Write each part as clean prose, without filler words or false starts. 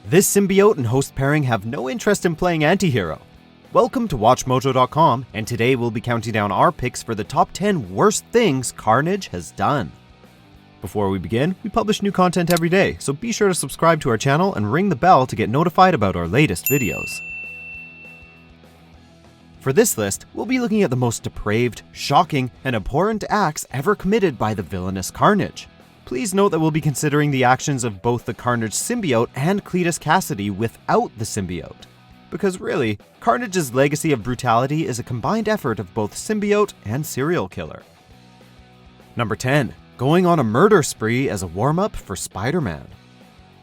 This symbiote and host pairing have no interest in playing antihero. Welcome to WatchMojo.com, and today we'll be counting down our picks for the top 10 worst things Carnage has done. Before we begin, we publish new content every day, so be sure to subscribe to our channel and ring the bell to get notified about our latest videos. For this list, we'll be looking at the most depraved, shocking, and abhorrent acts ever committed by the villainous Carnage. Please note that we'll be considering the actions of both the Carnage symbiote and Cletus Kasady without the symbiote. Because really, Carnage's legacy of brutality is a combined effort of both symbiote and serial killer. Number 10. Going on a murder spree as a warm-up for Spider-Man.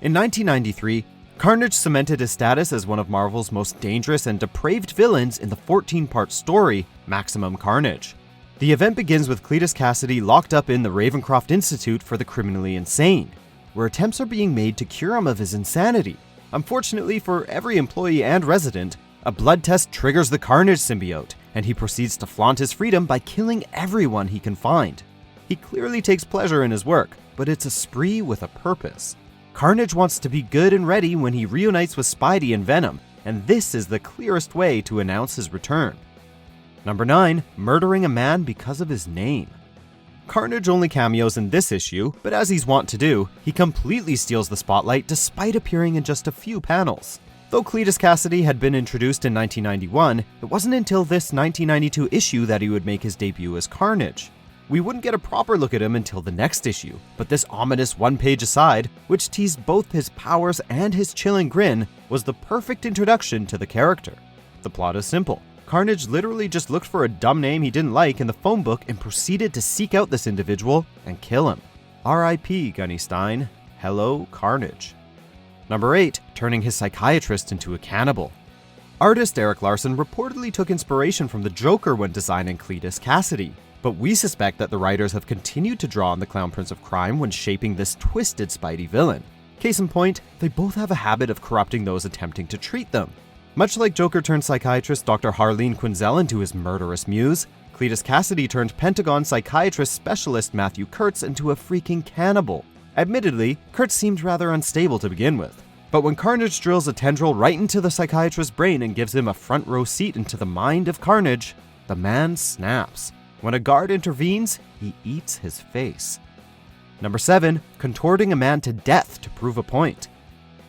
In 1993, Carnage cemented his status as one of Marvel's most dangerous and depraved villains in the 14-part story, Maximum Carnage. The event begins with Cletus Kasady locked up in the Ravencroft Institute for the Criminally Insane, where attempts are being made to cure him of his insanity. Unfortunately for every employee and resident, a blood test triggers the Carnage symbiote, and he proceeds to flaunt his freedom by killing everyone he can find. He clearly takes pleasure in his work, but it's a spree with a purpose. Carnage wants to be good and ready when he reunites with Spidey and Venom, and this is the clearest way to announce his return. Number 9. Murdering a man because of his name. Carnage only cameos in this issue, but as he's wont to do, he completely steals the spotlight despite appearing in just a few panels. Though Cletus Kasady had been introduced in 1991, it wasn't until this 1992 issue that he would make his debut as Carnage. We wouldn't get a proper look at him until the next issue, but this ominous one-page aside, which teased both his powers and his chilling grin, was the perfect introduction to the character. The plot is simple. Carnage literally just looked for a dumb name he didn't like in the phone book and proceeded to seek out this individual and kill him. R.I.P. Gunny Stein. Hello, Carnage. Number 8. Turning his psychiatrist into a cannibal. Artist Eric Larson reportedly took inspiration from the Joker when designing Cletus Kasady, but we suspect that the writers have continued to draw on the Clown Prince of Crime when shaping this twisted Spidey villain. Case in point, they both have a habit of corrupting those attempting to treat them. Much like Joker turned psychiatrist Dr. Harleen Quinzel into his murderous muse, Cletus Kasady turned Pentagon psychiatrist specialist Matthew Kurtz into a freaking cannibal. Admittedly, Kurtz seemed rather unstable to begin with, but when Carnage drills a tendril right into the psychiatrist's brain and gives him a front row seat into the mind of Carnage, the man snaps. When a guard intervenes, he eats his face. Number 7. Contorting a man to death to prove a point.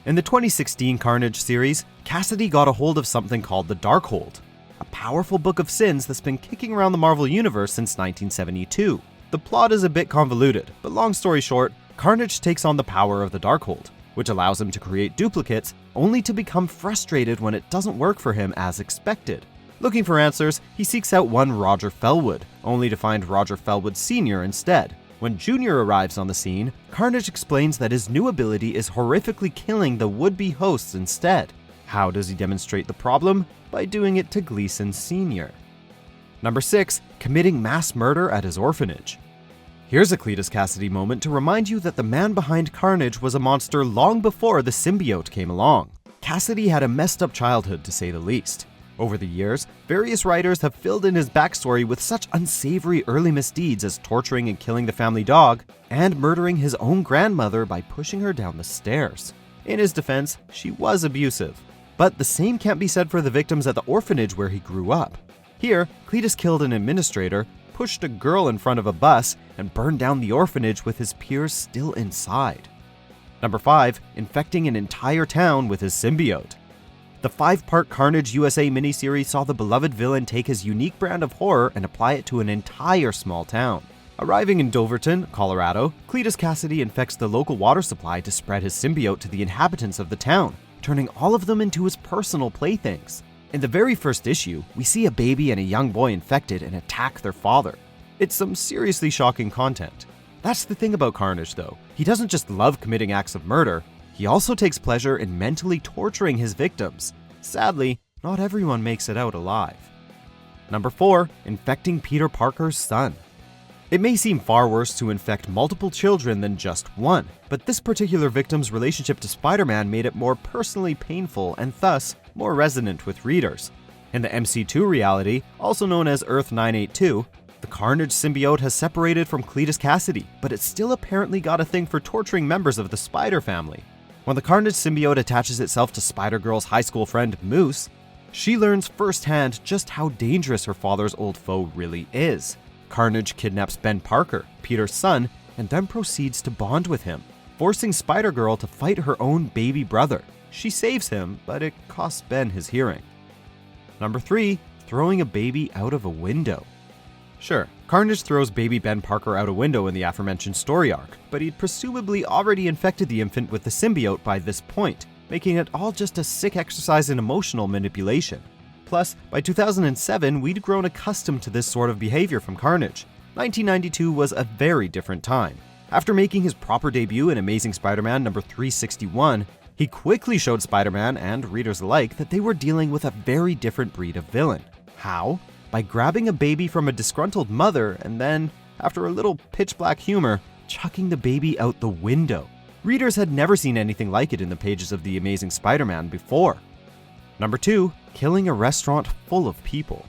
In the 2016 Carnage series, Kasady got a hold of something called the Darkhold, a powerful book of sins that's been kicking around the Marvel Universe since 1972. The plot is a bit convoluted, but long story short, Carnage takes on the power of the Darkhold, which allows him to create duplicates, only to become frustrated when it doesn't work for him as expected. Looking for answers, he seeks out one Roger Fellwood, only to find Roger Fellwood Sr. instead. When Junior arrives on the scene, Carnage explains that his new ability is horrifically killing the would-be hosts instead. How does he demonstrate the problem? By doing it to Gleason Sr. Number 6. Committing mass murder at his orphanage. Here's a Cletus Kasady moment to remind you that the man behind Carnage was a monster long before the symbiote came along. Kasady had a messed up childhood, to say the least. Over the years, various writers have filled in his backstory with such unsavory early misdeeds as torturing and killing the family dog, and murdering his own grandmother by pushing her down the stairs. In his defense, she was abusive. But the same can't be said for the victims at the orphanage where he grew up. Here, Cletus killed an administrator, pushed a girl in front of a bus, and burned down the orphanage with his peers still inside. Number 5. Infecting an entire town with his symbiote. The 5-part Carnage USA miniseries saw the beloved villain take his unique brand of horror and apply it to an entire small town. Arriving in Doverton, Colorado, Cletus Kasady infects the local water supply to spread his symbiote to the inhabitants of the town, turning all of them into his personal playthings. In the very first issue, we see a baby and a young boy infected and attack their father. It's some seriously shocking content. That's the thing about Carnage though, he doesn't just love committing acts of murder, he also takes pleasure in mentally torturing his victims. Sadly, not everyone makes it out alive. Number 4. Infecting Peter Parker's son. It may seem far worse to infect multiple children than just one, but this particular victim's relationship to Spider-Man made it more personally painful and thus more resonant with readers. In the MC2 reality, also known as Earth 982, the Carnage symbiote has separated from Cletus Kasady, but it still apparently got a thing for torturing members of the Spider family. When the Carnage symbiote attaches itself to Spider-Girl's high school friend Moose, she learns firsthand just how dangerous her father's old foe really is. Carnage kidnaps Ben Parker, Peter's son, and then proceeds to bond with him, forcing Spider-Girl to fight her own baby brother. She saves him, but it costs Ben his hearing. Number 3. Throwing a baby out of a window. Sure, Carnage throws baby Ben Parker out a window in the aforementioned story arc, but he'd presumably already infected the infant with the symbiote by this point, making it all just a sick exercise in emotional manipulation. Plus, by 2007, we'd grown accustomed to this sort of behavior from Carnage. 1992 was a very different time. After making his proper debut in Amazing Spider-Man number 361, he quickly showed Spider-Man and readers alike that they were dealing with a very different breed of villain. How? By grabbing a baby from a disgruntled mother and then, after a little pitch-black humor, chucking the baby out the window. Readers had never seen anything like it in the pages of The Amazing Spider-Man before. Number 2. Killing a restaurant full of people.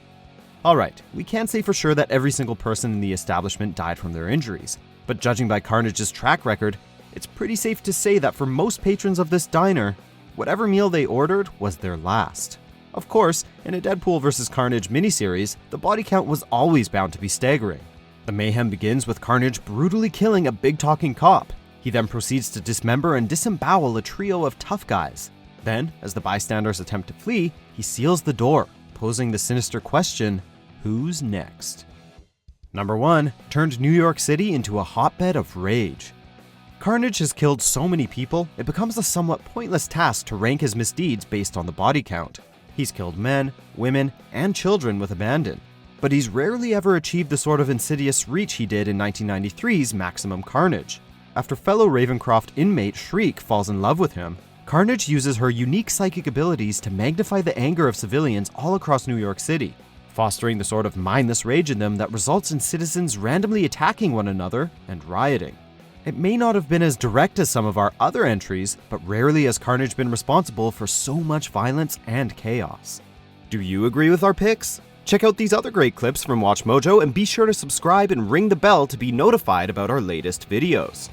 Alright, we can't say for sure that every single person in the establishment died from their injuries, but judging by Carnage's track record, it's pretty safe to say that for most patrons of this diner, whatever meal they ordered was their last. Of course, in a Deadpool vs. Carnage miniseries, the body count was always bound to be staggering. The mayhem begins with Carnage brutally killing a big-talking cop. He then proceeds to dismember and disembowel a trio of tough guys. Then, as the bystanders attempt to flee, he seals the door, posing the sinister question, who's next? Number 1. Turned New York City into a hotbed of rage. Carnage has killed so many people, it becomes a somewhat pointless task to rank his misdeeds based on the body count. He's killed men, women, and children with abandon. But he's rarely ever achieved the sort of insidious reach he did in 1993's Maximum Carnage. After fellow Ravencroft inmate Shriek falls in love with him, Carnage uses her unique psychic abilities to magnify the anger of civilians all across New York City, fostering the sort of mindless rage in them that results in citizens randomly attacking one another and rioting. It may not have been as direct as some of our other entries, but rarely has Carnage been responsible for so much violence and chaos. Do you agree with our picks? Check out these other great clips from WatchMojo and be sure to subscribe and ring the bell to be notified about our latest videos.